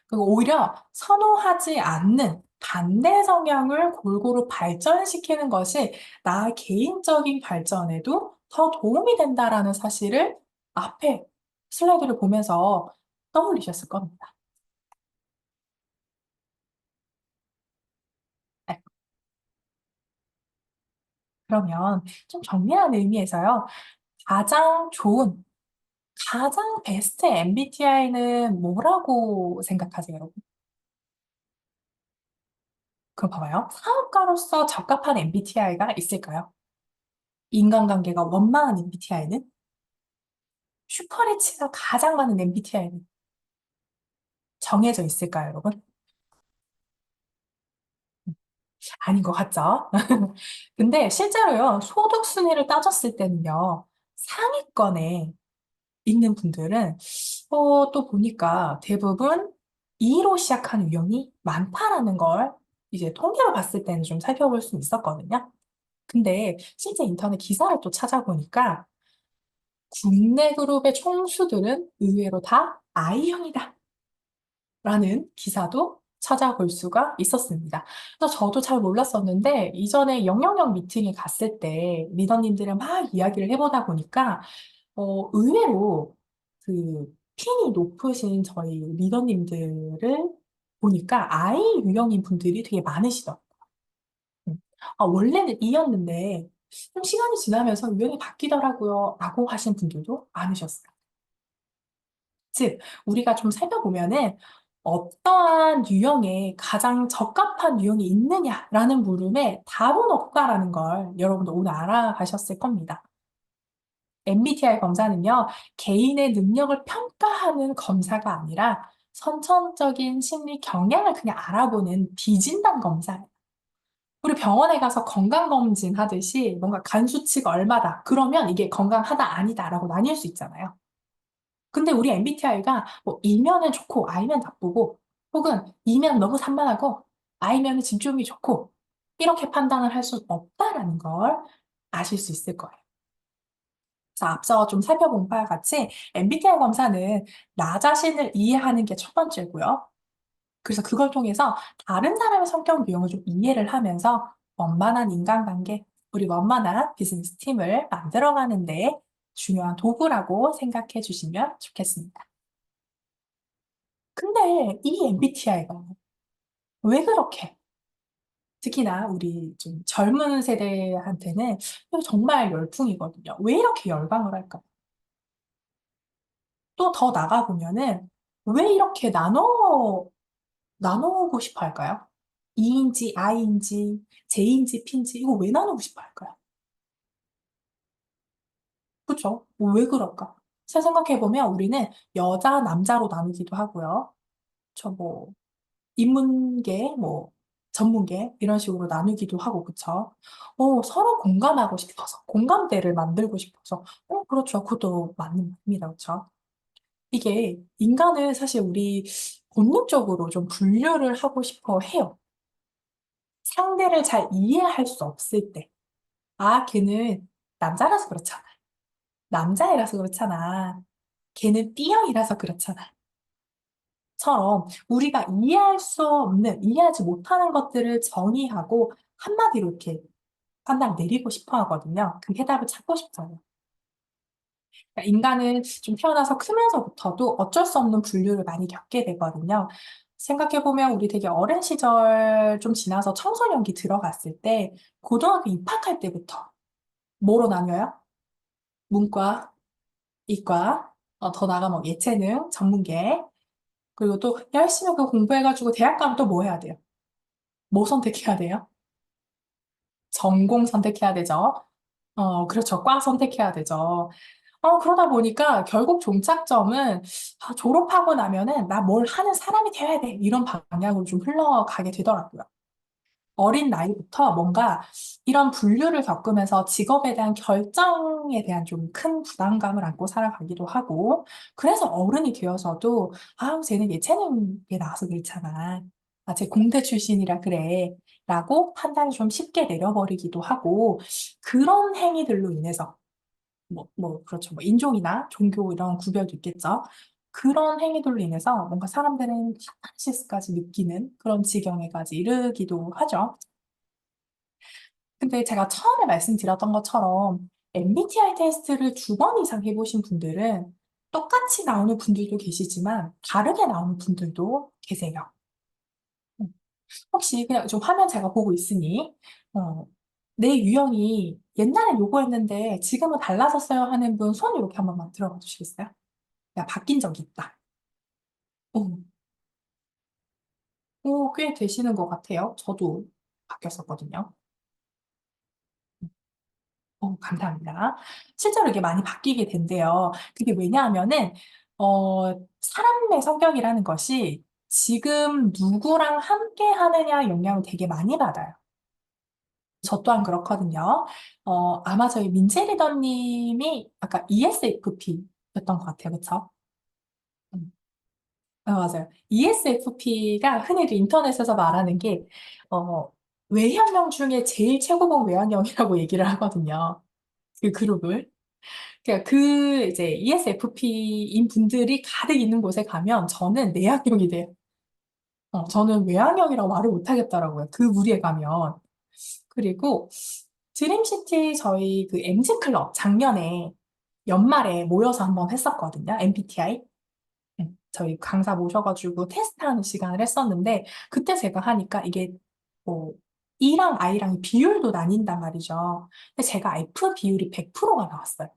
그리고 오히려 선호하지 않는 반대 성향을 골고루 발전시키는 것이 나 개인적인 발전에도 더 도움이 된다라는 사실을 앞에 슬라이드를 보면서 떠올리셨을 겁니다. 네, 그러면 좀 정리하는 의미에서요. 가장 좋은, 가장 베스트 MBTI는 뭐라고 생각하세요, 여러분? 그럼 봐봐요. 사업가로서 적합한 MBTI가 있을까요? 인간관계가 원만한 MBTI는? 슈퍼리치가 가장 많은 MBTI는 정해져 있을까요, 여러분? 아닌 것 같죠? 근데 실제로요, 소득 순위를 따졌을 때는요, 상위권에 있는 분들은, 또 보니까 대부분 2로 시작하는 유형이 많다라는 걸 이제 통계로 봤을 때는 좀 살펴볼 수 있었거든요. 근데 실제 인터넷 기사를 또 찾아보니까 국내 그룹의 총수들은 의외로 다 I형이다. 라는 기사도 찾아볼 수가 있었습니다. 그래서 저도 잘 몰랐었는데, 이전에 영영영 미팅에 갔을 때 리더님들이랑 막 이야기를 해보다 보니까, 의외로 그 핀이 높으신 저희 리더님들을 보니까 I 유형인 분들이 되게 많으시더라고요. 원래는 E였는데, 좀 시간이 지나면서 유행이 바뀌더라고요. 라고 하신 분들도 많으셨어요. 즉, 우리가 좀 살펴보면은 어떠한 유형에 가장 적합한 유형이 있느냐라는 물음에 답은 없다라는 걸 여러분도 오늘 알아가셨을 겁니다. MBTI 검사는요, 개인의 능력을 평가하는 검사가 아니라 선천적인 심리 경향을 그냥 알아보는 비진단 검사예요. 우리 병원에 가서 건강검진 하듯이 뭔가 간 수치가 얼마다. 그러면 이게 건강하다, 아니다라고 나뉠 수 있잖아요. 근데 우리 MBTI가 뭐 E면은 좋고 I면 나쁘고 혹은 E면 너무 산만하고 I면은 진좀이 좋고 이렇게 판단을 할 수 없다라는 걸 아실 수 있을 거예요. 그래서 앞서 좀 살펴본 바와 같이 MBTI 검사는 나 자신을 이해하는 게 첫 번째고요. 그래서 그걸 통해서 다른 사람의 성격 유형을 좀 이해를 하면서 원만한 인간관계, 우리 원만한 비즈니스 팀을 만들어가는데 중요한 도구라고 생각해 주시면 좋겠습니다. 근데 이 MBTI가 왜 그렇게 특히나 우리 좀 젊은 세대한테는 이거 정말 열풍이거든요. 왜 이렇게 열광을 할까? 또 더 나가보면은 왜 이렇게 나누고 싶어 할까요? E인지 I인지 J인지 P인지 이거 왜 나누고 싶어 할까요? 그쵸? 왜 그럴까? 잘 생각해보면 우리는 여자, 남자로 나누기도 하고요. 저 뭐 인문계, 뭐 전문계 이런 식으로 나누기도 하고 그쵸? 서로 공감하고 싶어서 공감대를 만들고 싶어서 그렇죠. 그것도 맞는 말입니다. 그쵸? 이게 인간은 사실 우리 본능적으로 좀 분류를 하고 싶어 해요. 상대를 잘 이해할 수 없을 때. 아, 걔는 남자라서 그렇잖아. 남자애라서 그렇잖아. 걔는 B형이라서 그렇잖아. 처럼 우리가 이해할 수 없는, 이해하지 못하는 것들을 정의하고 한마디로 이렇게 판단을 내리고 싶어 하거든요. 그 해답을 찾고 싶어요. 그러니까 인간은 좀 태어나서 크면서부터도 어쩔 수 없는 분류를 많이 겪게 되거든요. 생각해보면 우리 되게 어린 시절 좀 지나서 청소년기 들어갔을 때 고등학교 입학할 때부터 뭐로 나뉘어요? 문과, 이과, 더 나아가 뭐 예체능, 전문계, 그리고 또 열심히 그 공부해가지고 대학 가면 또 뭐 해야 돼요? 뭐 선택해야 돼요? 전공 선택해야 되죠. 그렇죠. 과 선택해야 되죠. 그러다 보니까 결국 종착점은 졸업하고 나면은 나 뭘 하는 사람이 되어야 돼. 이런 방향으로 좀 흘러가게 되더라고요. 어린 나이부터 뭔가 이런 분류를 겪으면서 직업에 대한 결정에 대한 좀 큰 부담감을 안고 살아가기도 하고, 그래서 어른이 되어서도, 쟤는 예체능에 나와서 그렇잖아. 쟤 공대 출신이라 그래. 라고 판단이 좀 쉽게 내려버리기도 하고, 그런 행위들로 인해서, 그렇죠. 뭐, 인종이나 종교 이런 구별도 있겠죠. 그런 행위들로 인해서 뭔가 사람들은 카타르시스까지 느끼는 그런 지경에까지 이르기도 하죠. 근데 제가 처음에 말씀드렸던 것처럼 MBTI 테스트를 2번 이상 해보신 분들은 똑같이 나오는 분들도 계시지만 다르게 나오는 분들도 계세요. 음, 혹시 그냥 좀 화면 제가 보고 있으니 어, 내 유형이 옛날엔 요거였는데 지금은 달라졌어요 하는 분 손 이렇게 한 번만 들어봐 주시겠어요? 야, 바뀐 적이 있다. 오, 꽤 되시는 것 같아요. 저도 바뀌었었거든요. 감사합니다. 실제로 이게 많이 바뀌게 된대요. 그게 왜냐하면은, 사람의 성격이라는 것이 지금 누구랑 함께 하느냐 영향을 되게 많이 받아요. 저 또한 그렇거든요. 아마 저희 민재 리더님이 아까 ESFP였던 것 같아요. 그쵸? 음, 맞아요. ESFP가 흔히 인터넷에서 말하는 게, 어, 외향형 중에 제일 최고봉 외향형이라고 얘기를 하거든요. 그 그룹을. 그러니까 이제 ESFP인 분들이 가득 있는 곳에 가면 저는 내향형이 돼요. 저는 외향형이라고 말을 못 하겠더라고요. 그 무리에 가면. 그리고 드림시티 저희 그 MZ 클럽 작년에 연말에 모여서 한번 했었거든요. MBTI. 저희 강사 모셔가지고 테스트하는 시간을 했었는데 그때 제가 하니까 이게 뭐 E랑 I랑 비율도 나뉜단 말이죠. 근데 제가 F 비율이 100%가 나왔어요.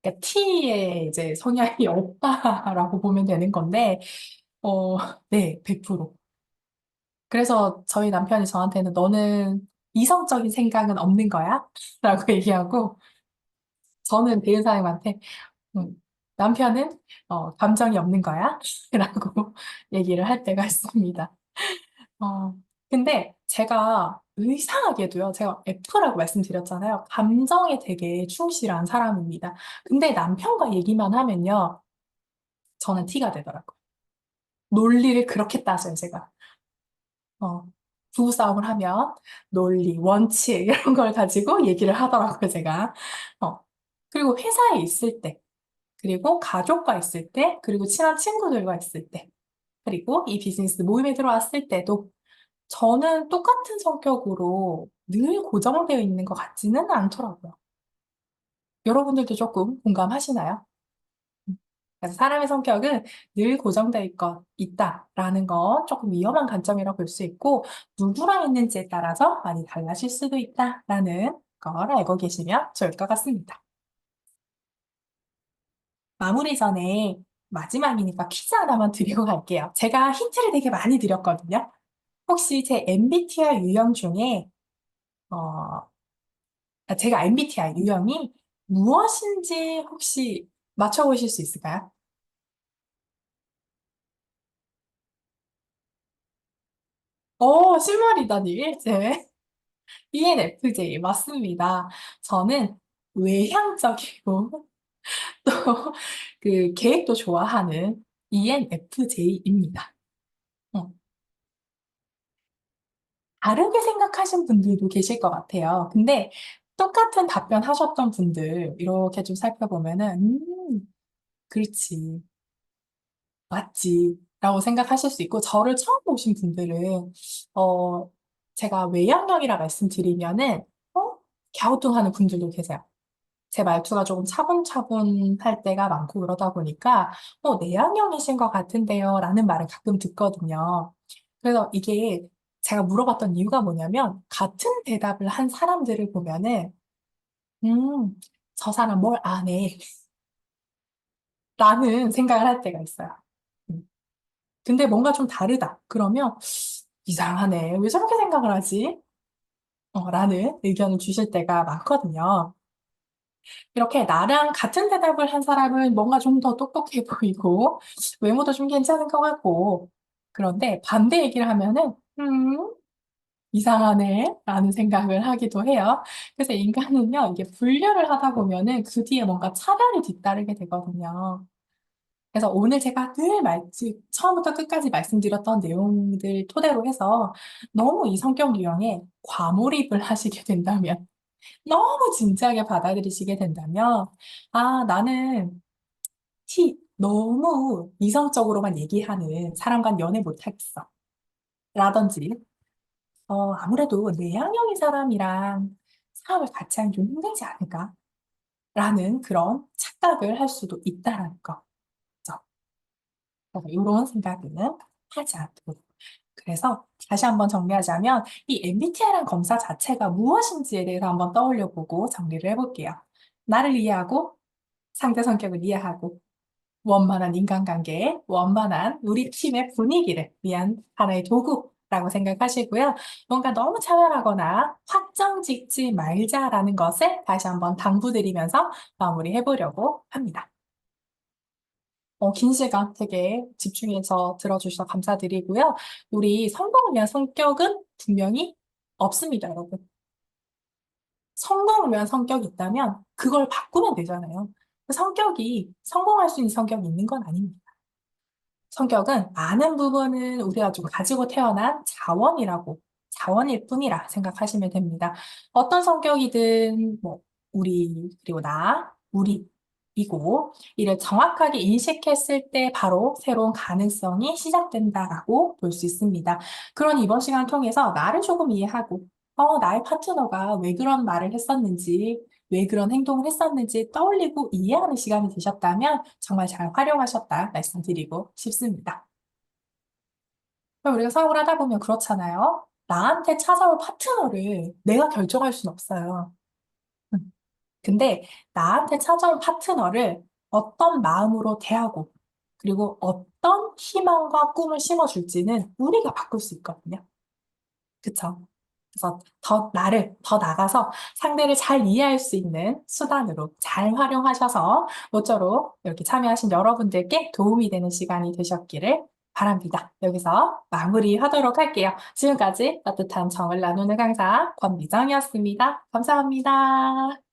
그러니까 T의 이제 성향이 없다라고 보면 되는 건데, 어, 네, 100%. 그래서 저희 남편이 저한테는 너는 이성적인 생각은 없는 거야? 라고 얘기하고, 저는 대은 사람한테, 음, 남편은 감정이 없는 거야? 라고 얘기를 할 때가 있습니다. 어, 근데 제가 이상하게도요, 제가 F라고 말씀드렸잖아요. 감정에 되게 충실한 사람입니다. 근데 남편과 얘기만 하면요, 저는 T가 되더라고요. 논리를 그렇게 따져요, 제가. 어, 부부싸움을 하면 논리, 원칙, 이런 걸 가지고 얘기를 하더라고요, 제가. 어, 그리고 회사에 있을 때, 그리고 가족과 있을 때, 그리고 친한 친구들과 있을 때, 그리고 이 비즈니스 모임에 들어왔을 때도 저는 똑같은 성격으로 늘 고정되어 있는 것 같지는 않더라고요. 여러분들도 조금 공감하시나요? 그래서 사람의 성격은 늘 고정되어 있다라는 건 조금 위험한 관점이라고 볼 수 있고, 누구랑 있는지에 따라서 많이 달라질 수도 있다라는 걸 알고 계시면 좋을 것 같습니다. 마무리 전에 마지막이니까 퀴즈 하나만 드리고 갈게요. 제가 힌트를 되게 많이 드렸거든요. 혹시 제 MBTI 유형 중에 어, 제가 MBTI 유형이 무엇인지 혹시 맞춰보실 수 있을까요? 실mar이다니, 일제. ENFJ, 맞습니다. 저는 외향적이고, 또, 계획도 좋아하는 ENFJ입니다. 다르게 생각하신 분들도 계실 것 같아요. 근데 똑같은 답변 하셨던 분들, 이렇게 좀 살펴보면은, 그렇지. 맞지. 라고 생각하실 수 있고, 저를 처음 보신 분들은, 어, 제가 외향형이라 말씀드리면은, 갸우뚱하는 분들도 계세요. 제 말투가 조금 차분차분할 때가 많고 그러다 보니까, 내향형이신 것 같은데요. 라는 말을 가끔 듣거든요. 그래서 이게 제가 물어봤던 이유가 뭐냐면, 같은 대답을 한 사람들을 보면은, 음, 저 사람 뭘 안 해. 라는 생각을 할 때가 있어요. 음. 근데 뭔가 좀 다르다. 그러면 이상하네. 왜 저렇게 생각을 하지? 라는 의견을 주실 때가 많거든요. 이렇게 나랑 같은 대답을 한 사람은 뭔가 좀 더 똑똑해 보이고, 외모도 좀 괜찮은 것 같고, 그런데 반대 얘기를 하면은, 이상하네. 라는 생각을 하기도 해요. 그래서 인간은요, 이게 분류를 하다 보면은 그 뒤에 뭔가 차별이 뒤따르게 되거든요. 그래서 오늘 제가 처음부터 끝까지 말씀드렸던 내용들 토대로 해서 너무 이 성격 유형에 과몰입을 하시게 된다면, 너무 진지하게 받아들이시게 된다면, 나는 너무 이성적으로만 얘기하는 사람과 연애 못하겠어. 라든지, 아무래도 내향형인 사람이랑 사업을 같이 하면 좀 힘들지 않을까? 라는 그런 착각을 할 수도 있다라는 거. 이런 생각은 하지 않도록. 그래서 다시 한번 정리하자면 이 MBTI라는 검사 자체가 무엇인지에 대해서 한번 떠올려 보고 정리를 해볼게요. 나를 이해하고 상대 성격을 이해하고 원만한 인간관계, 원만한 우리 팀의 분위기를 위한 하나의 도구라고 생각하시고요. 뭔가 너무 차별하거나 확정 짓지 말자라는 것을 다시 한번 당부드리면서 마무리해 보려고 합니다. 긴 시간 되게 집중해서 들어주셔서 감사드리고요. 우리 성공을 위한 성격은 분명히 없습니다, 여러분. 성공을 위한 성격이 있다면 그걸 바꾸면 되잖아요. 성격이 성공할 수 있는 성격이 있는 건 아닙니다. 성격은 많은 부분은 우리가 좀 가지고 태어난 자원일 뿐이라 생각하시면 됩니다. 어떤 성격이든 뭐 그리고 우리이고 이를 정확하게 인식했을 때 바로 새로운 가능성이 시작된다라고 볼 수 있습니다. 그런 이번 시간을 통해서 나를 조금 이해하고 나의 파트너가 왜 그런 말을 했었는지 왜 그런 행동을 했었는지 떠올리고 이해하는 시간이 되셨다면 정말 잘 활용하셨다 말씀드리고 싶습니다. 그럼 우리가 사업을 하다 보면 그렇잖아요. 나한테 찾아올 파트너를 내가 결정할 수는 없어요. 음. 근데 나한테 찾아온 파트너를 어떤 마음으로 대하고, 그리고 어떤 희망과 꿈을 심어줄지는 우리가 바꿀 수 있거든요. 그쵸? 그래서 더 나가서 상대를 잘 이해할 수 있는 수단으로 잘 활용하셔서 모쪼록 이렇게 참여하신 여러분들께 도움이 되는 시간이 되셨기를 바랍니다. 여기서 마무리하도록 할게요. 지금까지 따뜻한 정을 나누는 강사 권미정이었습니다. 감사합니다.